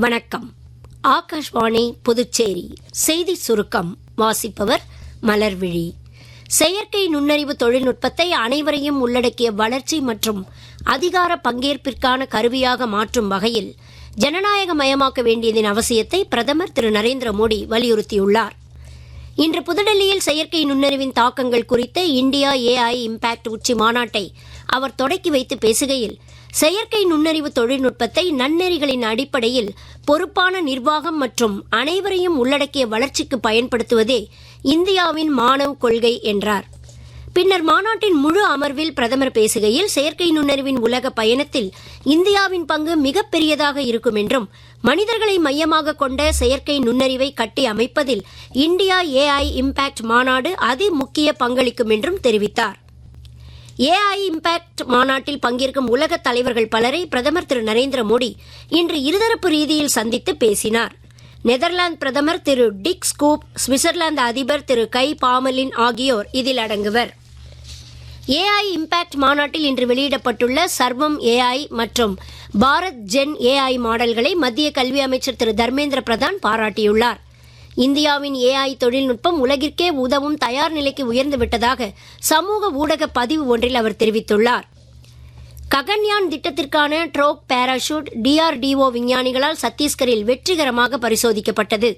வணக்கம். ஆகாஷ்வாணி புதுச்சேரி செய்தி சுருக்கம் வாசிப்பவர் மலர்விழி. செயற்கை நுண்ணறிவு தொழில்நுட்பத்தை அனைவரையும் உள்ளடக்கிய வளர்ச்சி மற்றும் அதிகார பங்கேற்பிற்கான கருவியாக மாற்றும் வகையில் ஜனநாயகமயமாக்க வேண்டியதன் அவசியத்தை பிரதமர் திரு நரேந்திர மோடி வலியுறுத்தியுள்ளார். இன்று புதுடெல்லியில் செயற்கை நுண்ணறிவின் தாக்கங்கள் குறித்த இந்தியா AI இம்பாக்ட் உச்சி மாநாட்டை அவர் தொடக்கி வைத்து பேசுகையில், செயற்கை நுண்ணறிவு தொழில்நுட்பத்தை நன்னெறிகளின் அடிப்படையில் பொறுப்பான நிர்வாகம் மற்றும் அனைவரையும் உள்ளடக்கிய வளர்ச்சிக்கு பயன்படுத்துவதே இந்தியாவின் மாணவ கொள்கை என்றார். பின்னர் மாநாட்டின் முழு அமர்வில் பிரதமர் பேசுகையில், செயற்கை நுண்ணறிவின் உலக பயணத்தில் இந்தியாவின் பங்கு மிகப்பெரியதாக இருக்கும் என்றும், மனிதர்களை மையமாக கொண்ட செயற்கை நுண்ணறிவை கட்டி அமைப்பதில் இந்தியா AI இம்பாக்ட் மாநாடு அதி முக்கிய பங்களிக்கும் என்றும் தெரிவித்தார். AI இம்பாக்ட் மாநாட்டில் பங்கேற்கும் உலக தலைவர்கள் பலரை பிரதமர் திரு நரேந்திர மோடி இன்று இருதரப்பு ரீதியில் சந்தித்து பேசினார். நெதர்லாந்து பிரதமர் திரு டிக் ஸ்கூப், சுவிட்சர்லாந்து அதிபர் திரு கை பாமலின் ஆகியோர் இதில் அடங்குவர். AI இம்பாக்ட் மாநாட்டில் இன்று வெளியிடப்பட்டுள்ள சர்வம் AI மற்றும் பாரத் ஜென் AI மாடல்களை மத்திய கல்வி அமைச்சர் திரு தர்மேந்திர பிரதான் பாராட்டியுள்ளார். இந்தியாவின் AI தொழில்நுட்பம் உலகிற்கே உதவும் தயார் நிலைக்கு உயர்ந்துவிட்டதாக சமூக ஊடக பதிவு ஒன்றில் அவர் தெரிவித்துள்ளார். ககன்யான் திட்டத்திற்கான ட்ரோக் பாராசூட் DRDO விஞ்ஞானிகளால் சத்தீஸ்கரில் வெற்றிகரமாக பரிசோதிக்கப்பட்டது.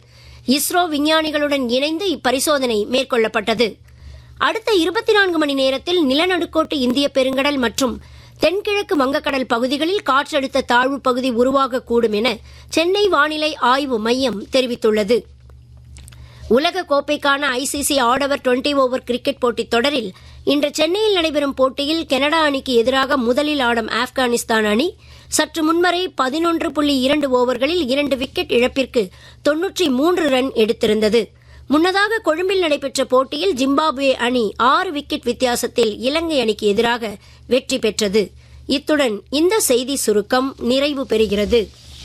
இஸ்ரோ விஞ்ஞானிகளுடன் இணைந்து இப்பரிசோதனை மேற்கொள்ளப்பட்டது. அடுத்த 24 மணி நேரத்தில் நிலநடுக்கோட்டு இந்திய பெருங்கடல் மற்றும் தென்கிழக்கு வங்கக்கடல் பகுதிகளில் காற்றழுத்த தாழ்வு பகுதி உருவாகக்கூடும் என சென்னை வானிலை ஆய்வு மையம் தெரிவித்துள்ளது. உலக கோப்பைக்கான ICC ஆடவர் 20 ஓவர் கிரிக்கெட் போட்டித் தொடரில் இன்று சென்னையில் நடைபெறும் போட்டியில் கனடா அணிக்கு எதிராக முதலில் ஆடும் ஆப்கானிஸ்தான் அணி சற்று முன்வரை 11.2 ஓவர்களில் 2 விக்கெட் இழப்பிற்கு 93 ரன் எடுத்திருந்தது. முன்னதாக கொழும்பில் நடைபெற்ற போட்டியில் ஜிம்பாப்வே அணி 6 விக்கெட் வித்தியாசத்தில் இலங்கை அணிக்கு எதிராக வெற்றி பெற்றது. இத்துடன் இந்த செய்தி சுருக்கம் நிறைவு பெறுகிறது.